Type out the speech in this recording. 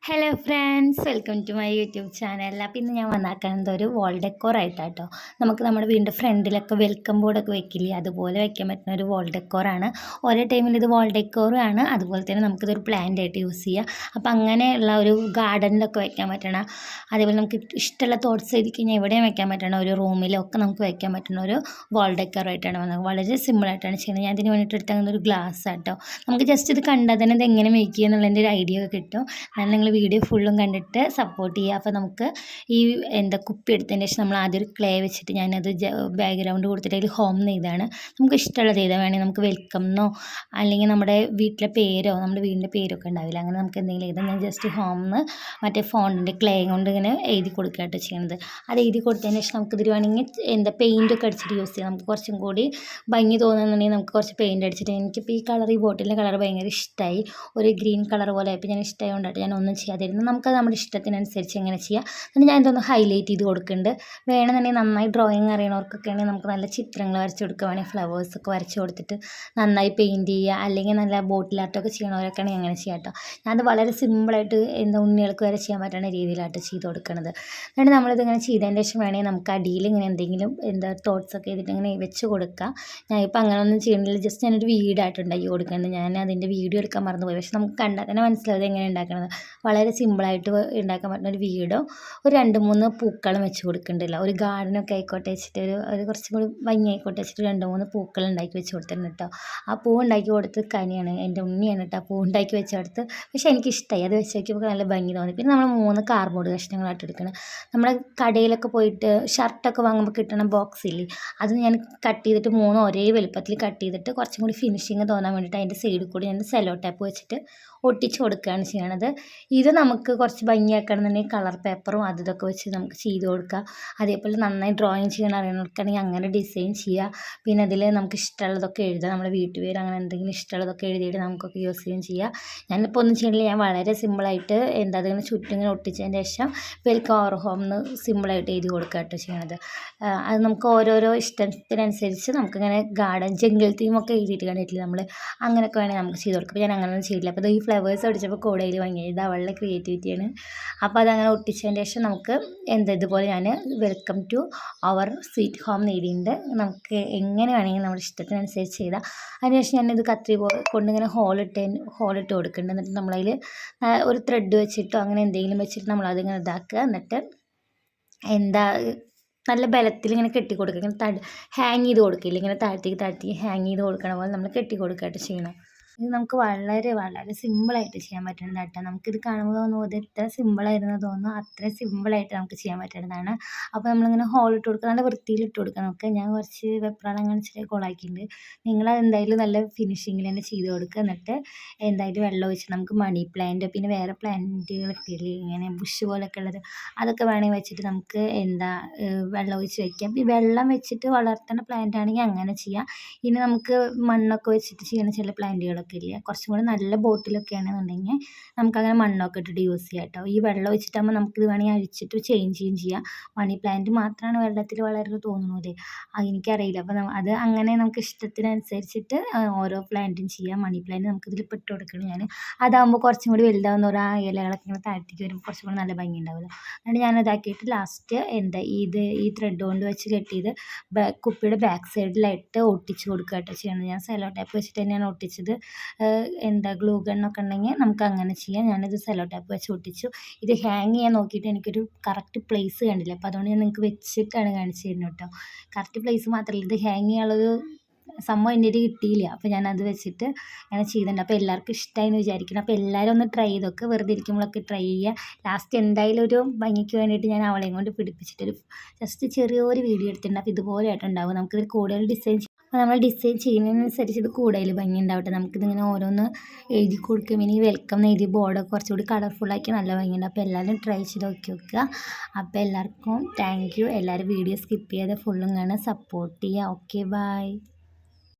Hello friends, welcome to my YouTube channel. അപ്പോൾ ഇന്ന് ഞാൻ വന്നാക്കുന്നത് ഒരു വാൾ ഡെക്കോർ ആയിട്ടാട്ടോ. നമുക്ക് നമ്മുടെ വീടിൻ്റെ ഫ്രണ്ടിലൊക്കെ വെൽക്കം ബോർഡൊക്കെ വെക്കില്ലേ, അതുപോലെ വെക്കാൻ പറ്റുന്ന ഒരു വാൾ ഡെക്കോറാണ്. ഒരേ ടൈമിൽ ഇത് വാൾ ഡെക്കോറാണ്, അതുപോലെ തന്നെ നമുക്കിതൊരു പ്ലാന്റ് ആയിട്ട് യൂസ് ചെയ്യാം. അപ്പോൾ അങ്ങനെയുള്ള ഒരു ഗാർഡനിലൊക്കെ വെക്കാൻ പറ്റണം. അതേപോലെ നമുക്ക് ഇഷ്ടമുള്ള തോട്ട്സ് എഴുതി കഴിഞ്ഞാൽ എവിടെയും വെക്കാൻ പറ്റണം, ഒരു റൂമിലൊക്കെ നമുക്ക് വെക്കാൻ പറ്റുന്ന ഒരു വാൾ ഡെക്കോറായിട്ടാണ് വന്നത്. വളരെ സിമ്പിളായിട്ടാണ് ചെയ്യുന്നത്. ഞാൻ ഇതിന് വേണ്ടിയിട്ട് എടുത്താൽ ഒരു ഗ്ലാസ് ആട്ടോ. നമുക്ക് ജസ്റ്റ് ഇത് കണ്ടാൽ തന്നെ ഇത് എങ്ങനെ മേക്ക് ചെയ്യുക എന്നുള്ളതിൻ്റെ ഒരു ഐഡിയ ഒക്കെ കിട്ടും. ഞാൻ നിങ്ങൾ വീഡിയോ ഫുള്ളും കണ്ടിട്ട് സപ്പോർട്ട് ചെയ്യുക. അപ്പോൾ നമുക്ക് ഈ കുപ്പി എടുത്തതിന് ശേഷം നമ്മൾ ആദ്യം ഒരു ക്ലേ വെച്ചിട്ട് ഞാനത് ബാക്ക്ഗ്രൗണ്ട് കൊടുത്തിട്ട് അതിൽ ഹോം നെയ്താണ്. നമുക്ക് ഇഷ്ടമുള്ളത് ചെയ്താൽ വേണമെങ്കിൽ നമുക്ക് വെൽക്കം എന്നോ അല്ലെങ്കിൽ നമ്മുടെ വീട്ടിലെ പേരോ നമ്മുടെ വീടിൻ്റെ പേരൊക്കെ ഉണ്ടാവില്ല, അങ്ങനെ നമുക്ക് എന്തെങ്കിലും എഴുതാം. ഞാൻ ജസ്റ്റ് ഹോം എന്ന് മറ്റേ ഫോണിൻ്റെ ക്ലേ കൊണ്ട് ഇങ്ങനെ എഴുതി കൊടുക്കുകയായിട്ട് ചെയ്യുന്നത്. അത് എഴുതി കൊടുത്തതിന് ശേഷം നമുക്കിതിൽ വേണമെങ്കിൽ പെയിൻറ്റൊക്കെ അടിച്ചിട്ട് യൂസ് ചെയ്യാം. നമുക്ക് കുറച്ചും കൂടി ഭംഗി തോന്നുന്നുണ്ടെങ്കിൽ നമുക്ക് കുറച്ച് പെയിൻറ്റ് അടിച്ചിട്ട്, എനിക്കിപ്പോൾ ഈ കളർ, ഈ ബോട്ടിലിൻ്റെ കളർ ഭയങ്കര ഇഷ്ടമായി, ഒരു ഗ്രീൻ കളർ പോലെ ആയപ്പോൾ ഞാൻ ഇഷ്ടമായതുകൊണ്ടായിട്ട് ഞാൻ ഒന്നും ചെയ്യാതിരുന്നു. നമുക്കത് നമ്മുടെ ഇഷ്ടത്തിനനുസരിച്ച് എങ്ങനെ ചെയ്യാം. എന്നിട്ട് ഞാൻ ഇതൊന്ന് ഹൈലൈറ്റ് ചെയ്ത് കൊടുക്കുന്നുണ്ട്. വേണമെന്നുണ്ടെങ്കിൽ നന്നായി ഡ്രോയിങ് അറിയണവർക്കൊക്കെ ആണെങ്കിൽ നമുക്ക് നല്ല ചിത്രങ്ങൾ വരച്ച് കൊടുക്കുക, വേണമെങ്കിൽ ഫ്ലവേഴ്സൊക്കെ വരച്ച് കൊടുത്തിട്ട് നന്നായി പെയിൻറ്റ് ചെയ്യുക, അല്ലെങ്കിൽ നല്ല ബോട്ടിൽ ആർട്ടൊക്കെ ചെയ്യണവരൊക്കെ ആണെങ്കിൽ അങ്ങനെ ചെയ്യാം കേട്ടോ. ഞാനത് വളരെ സിമ്പിളായിട്ട് ഉണ്ണികൾക്ക് വരെ ചെയ്യാൻ പറ്റുന്ന രീതിയിലായിട്ട് ചെയ്ത് കൊടുക്കുന്നത്. എന്നിട്ട് നമ്മളിതിങ്ങനെ ചെയ്തതിൻ്റെ ശേഷം വേണമെങ്കിൽ നമുക്ക് അടിയിൽ ഇങ്ങനെ എന്തെങ്കിലും തോട്ട്സൊക്കെ ചെയ്തിട്ട് ഇങ്ങനെ വെച്ച് കൊടുക്കുക. ഞാൻ ഇപ്പോൾ അങ്ങനെ ഒന്നും ചെയ്യണില്ല, ജസ്റ്റ് ഞാനൊരു വീടായിട്ട് ഉണ്ടാക്കി കൊടുക്കുന്നുണ്ട്. ഞാൻ അതിൻ്റെ വീഡിയോ എടുക്കാൻ മറന്നുപോയി, പക്ഷെ നമുക്ക് കണ്ടാൽ തന്നെ മനസ്സിലാവും എങ്ങനെ ഉണ്ടാക്കുന്നത്. വളരെ സിമ്പിളായിട്ട് ഉണ്ടാക്കാൻ പറ്റുന്ന ഒരു വീടോ ഒരു 2-3 പൂക്കളും വെച്ച് കൊടുക്കുന്നുണ്ടല്ലോ. ഒരു ഗാർഡനൊക്കെ ആയിക്കോട്ടെ വെച്ചിട്ട് ഒരു കുറച്ചും കൂടി ഭംഗി ആയിക്കോട്ടെ വെച്ചിട്ട് 2-3 പൂക്കൾ ഉണ്ടാക്കി വെച്ച് കൊടുത്തിട്ടുണ്ട് കേട്ടോ. ആ പൂ ഉണ്ടാക്കി കൊടുത്ത് കനിയാണ്, എൻ്റെ ഉണ്ണിയാണ് കേട്ടോ. ആ പൂ ഉണ്ടാക്കി വെച്ച് കൊടുത്ത്, പക്ഷേ എനിക്കിഷ്ടമായി. അത് വെച്ച് നോക്കിയപ്പോൾ നല്ല ഭംഗി തോന്നി. പിന്നെ നമ്മൾ 3 കാർഡ്ബോർഡ് കഷ്ണങ്ങളായിട്ട് എടുക്കണം. നമ്മൾ കടയിലൊക്കെ പോയിട്ട് ഷർട്ടൊക്കെ വാങ്ങുമ്പോൾ കിട്ടണ ബോക്സ് ഇല്ലേ, അത് ഞാൻ കട്ട് ചെയ്തിട്ട് 3 ഒരേ വലുപ്പത്തിൽ കട്ട് ചെയ്തിട്ട് കുറച്ചും കൂടി ഫിനിഷിങ് തോന്നാൻ വേണ്ടിയിട്ട് അതിൻ്റെ സൈഡിൽ കൂടി ഞാൻ സെല്ലോ ടാപ്പ് വെച്ചിട്ട് ഒട്ടിച്ച് കൊടുക്കുകയാണ് ചെയ്യണത്. ഇത് നമുക്ക് കുറച്ച് ഭംഗിയാക്കണമെന്നുണ്ടെങ്കിൽ കളർ പേപ്പറും ഇതൊക്കെ വെച്ച് നമുക്ക് ചെയ്ത് കൊടുക്കുക. അതേപോലെ നന്നായി ഡ്രോയിങ് ചെയ്യാൻ അറിയണവർക്കാണെങ്കിൽ അങ്ങനെ ഡിസൈൻ ചെയ്യുക. പിന്നെ അതിൽ നമുക്ക് ഇഷ്ടമുള്ളതൊക്കെ എഴുതുക, നമ്മുടെ വീട്ടുപേര് അങ്ങനെ എന്തെങ്കിലും ഇഷ്ടമുള്ളതൊക്കെ എഴുതിയിട്ട് നമുക്കൊക്കെ യൂസ് ചെയ്യുകയും ചെയ്യാം. ഞാനിപ്പോൾ ഒന്നും ചെയ്യണില്ല, ഞാൻ വളരെ സിമ്പിളായിട്ട് അതിങ്ങനെ ചുറ്റും ഇങ്ങനെ ഒട്ടിച്ചതിന് ശേഷം വെൽക്കം ഓർ ഹോം എന്ന് സിമ്പിളായിട്ട് എഴുതി കൊടുക്കുക കേട്ടോ ചെയ്യണത്. അത് നമുക്ക് ഓരോരോ ഇഷ്ടത്തിനനുസരിച്ച് നമുക്കിങ്ങനെ ഗാർഡൻ ജംഗിൾ തീമൊക്കെ എഴുതിയിട്ട് കണ്ടിട്ടില്ല നമ്മൾ, അങ്ങനെയൊക്കെ വേണമെങ്കിൽ നമുക്ക് ചെയ്ത് കൊടുക്കും. അപ്പോൾ ഞാൻ അങ്ങനെയൊന്നും ചെയ്തില്ല. അപ്പോൾ ഈ ഫ്ലവേഴ്സ് അടിച്ചപ്പോൾ കൂടയിൽ ഭംഗിയായി, ഇത് അവളുടെ ക്രിയേറ്റിവിറ്റിയാണ്. അപ്പോൾ അതങ്ങനെ ഒട്ടിച്ചതിന് ശേഷം നമുക്ക് ഇതുപോലെ ഞാൻ welcome to our sweet home എഴുതിയിട്ടുണ്ട്. നമുക്ക് എങ്ങനെ വേണമെങ്കിൽ നമ്മുടെ ഇഷ്ടത്തിനനുസരിച്ച് ചെയ്താൽ. അതിനുശേഷം ഞാനിത് കത്രി കൊണ്ടിങ്ങനെ ഹോളിട്ട് കൊടുക്കുന്നുണ്ട്. എന്നിട്ട് നമ്മളതിൽ ഒരു ത്രെഡ് വെച്ചിട്ടോ അങ്ങനെ എന്തെങ്കിലും വെച്ചിട്ട് നമ്മളതിങ്ങനെ ഇതാക്കുക. എന്നിട്ട് നല്ല ബലത്തിൽ ഇങ്ങനെ കെട്ടി കൊടുക്കുക. ഇങ്ങനെ ഹാങ് ചെയ്ത് കൊടുക്കില്ല, ഇങ്ങനെ താഴ്ത്തി ഹാങ് ചെയ്ത് കൊടുക്കണ പോലെ നമ്മൾ കെട്ടി കൊടുക്കുകയായിട്ട് ചെയ്യണം. ഇത് നമുക്ക് വളരെ വളരെ സിമ്പിളായിട്ട് ചെയ്യാൻ പറ്റുന്നതാണ് കേട്ടോ. നമുക്കിത് കാണുമ്പോൾ തോന്നുന്നത് എത്ര സിമ്പിളായിരുന്നു തോന്നുന്നു, അത്രയും സിമ്പിളായിട്ട് നമുക്ക് ചെയ്യാൻ പറ്റുന്നതാണ്. അപ്പോൾ നമ്മളിങ്ങനെ ഹോളിട്ട് കൊടുക്കുക, നല്ല വൃത്തിയിൽ ഇട്ട് കൊടുക്കുക. നമുക്ക് ഞാൻ കുറച്ച് വെപ്രാളം കാണിച്ചിട്ട് കോളാക്കിയിട്ടുണ്ട്. നിങ്ങളത് എന്തായാലും നല്ല ഫിനിഷിങ്ങിൽ തന്നെ ചെയ്ത് കൊടുക്കുക. എന്നിട്ട് എന്തായാലും വെള്ളം ഒഴിച്ച് നമുക്ക് മണി പ്ലാന്റ് പിന്നെ വേറെ പ്ലാന്റുകളൊക്കെ ഇല്ലേ ഇങ്ങനെ ബുഷ് പോലൊക്കെ ഉള്ളത്, അതൊക്കെ വേണമെങ്കിൽ വെച്ചിട്ട് നമുക്ക് വെള്ളം ഒഴിച്ച് വെക്കാം. ഈ വെള്ളം വെച്ചിട്ട് വളർത്തുന്ന പ്ലാന്റ് ആണെങ്കിൽ അങ്ങനെ ചെയ്യാം. ഇനി നമുക്ക് മണ്ണൊക്കെ വെച്ചിട്ട് ചെയ്യുന്ന ചില പ്ലാന്റുകളൊക്കെ ഇല്ല, കുറച്ചും കൂടി നല്ല ബോട്ടിലൊക്കെ ആണെന്നുണ്ടെങ്കിൽ നമുക്കങ്ങനെ മണ്ണൊക്കെ ഇട്ടിട്ട് യൂസ് ചെയ്യാം കേട്ടോ. ഈ വെള്ളം ഒഴിച്ചിട്ടാകുമ്പോൾ നമുക്കിത് വേണമെങ്കിൽ അഴിച്ചിട്ട് ചേഞ്ച് ചെയ്യാം. മണി പ്ലാന്റ് മാത്രമാണ് വെള്ളത്തിൽ വളരുന്നത് തോന്നുന്നത്, എനിക്കറിയില്ല. അപ്പോൾ അത് അങ്ങനെ നമുക്ക് ഇഷ്ടത്തിനനുസരിച്ചിട്ട് ഓരോ പ്ലാന്റും ചെയ്യാം. മണി പ്ലാന്റ് നമുക്കിതിൽ ഇട്ട് കൊടുക്കണം ഞാൻ. അതാകുമ്പോൾ കുറച്ചും കൂടി വലുതാവുന്ന ഓരോ ഇലകളൊക്കെ ഇങ്ങനെ താഴ്ത്തിക്ക് വരുമ്പോൾ കുറച്ചും കൂടി നല്ല ഭംഗി ഉണ്ടാവുമല്ലോ. എന്നിട്ട് ഞാൻ ഇതാക്കിയിട്ട് ലാസ്റ്റ് ഈ ത്രെഡ് കൊണ്ട് വെച്ച് കെട്ടിയത് കുപ്പിയുടെ ബാക്ക് സൈഡിലായിട്ട് ഒട്ടിച്ച് കൊടുക്കുക കേട്ടോ ചെയ്യണത്. ഞാൻ സെല്ലോ ടാപ്പ് വെച്ചിട്ട് തന്നെയാണ് ഒട്ടിച്ചത്. ഗ്ലൂ ഗണ്ണൊക്കെ ഉണ്ടെങ്കിൽ നമുക്ക് അങ്ങനെ ചെയ്യാം. ഞാനിത് സെല്ലോ ടാപ്പ് വെച്ച് ഒട്ടിച്ചു. ഇത് ഹാങ് ചെയ്യാൻ നോക്കിയിട്ട് എനിക്കൊരു കറക്റ്റ് പ്ലേസ് കണ്ടില്ല, അപ്പോൾ അതുകൊണ്ട് ഞാൻ നിങ്ങൾക്ക് വെച്ചിട്ടാണ് കാണിച്ചു തരുന്നത് കേട്ടോ. കറക്റ്റ് പ്ലേസ് മാത്രമല്ല, ഇത് ഹാങ് ചെയ്യാനുള്ളൊരു സംഭവം എൻ്റെ കയ്യിൽ കിട്ടിയില്ല, അപ്പോൾ ഞാനത് വെച്ചിട്ട് അങ്ങനെ ചെയ്തിട്ടുണ്ട്. അപ്പോൾ എല്ലാവർക്കും ഇഷ്ടമായി എന്ന് വിചാരിക്കണം. അപ്പോൾ എല്ലാവരും ഒന്ന് ട്രൈ ചെയ്തൊക്കെ, വെറുതെ ഇരിക്കുമ്പോഴൊക്കെ ട്രൈ ചെയ്യുക. ലാസ്റ്റ് എന്തായാലും ഒരു ഭംഗിക്ക് വേണ്ടിയിട്ട് ഞാൻ അവളെയും കൊണ്ട് പിടിപ്പിച്ചിട്ടൊരു ജസ്റ്റ് ചെറിയൊരു വീഡിയോ എടുത്തിട്ടുണ്ട്. അപ്പോൾ ഇതുപോലെ ആയിട്ടുണ്ടാവും. നമുക്കിത് കൂടുതൽ ഡിസൈൻ അപ്പോൾ നമ്മൾ ഡിസൈൻ ചെയ്യുന്നതിനനുസരിച്ച് ഇത് കൂടുതൽ ഭംഗി ഉണ്ടാവട്ടെ. നമുക്കിതിങ്ങനെ ഓരോന്ന് എഴുതി കൊടുക്കും. ഇനി വെൽക്കം എന്ന് എഴുതിയ ബോർഡൊക്കെ കുറച്ചുകൂടി കളർഫുള്ളാക്കി നല്ല ഭംഗിയുണ്ട്. അപ്പോൾ എല്ലാവരും ട്രൈ ചെയ്ത് നോക്കി വെക്കുക. അപ്പോൾ എല്ലാവർക്കും താങ്ക് യു. എല്ലാവരും വീഡിയോ സ്കിപ്പ് ചെയ്യാതെ ഫുള്ളും കാണാൻ സപ്പോർട്ട് ചെയ്യുക. Okay, by.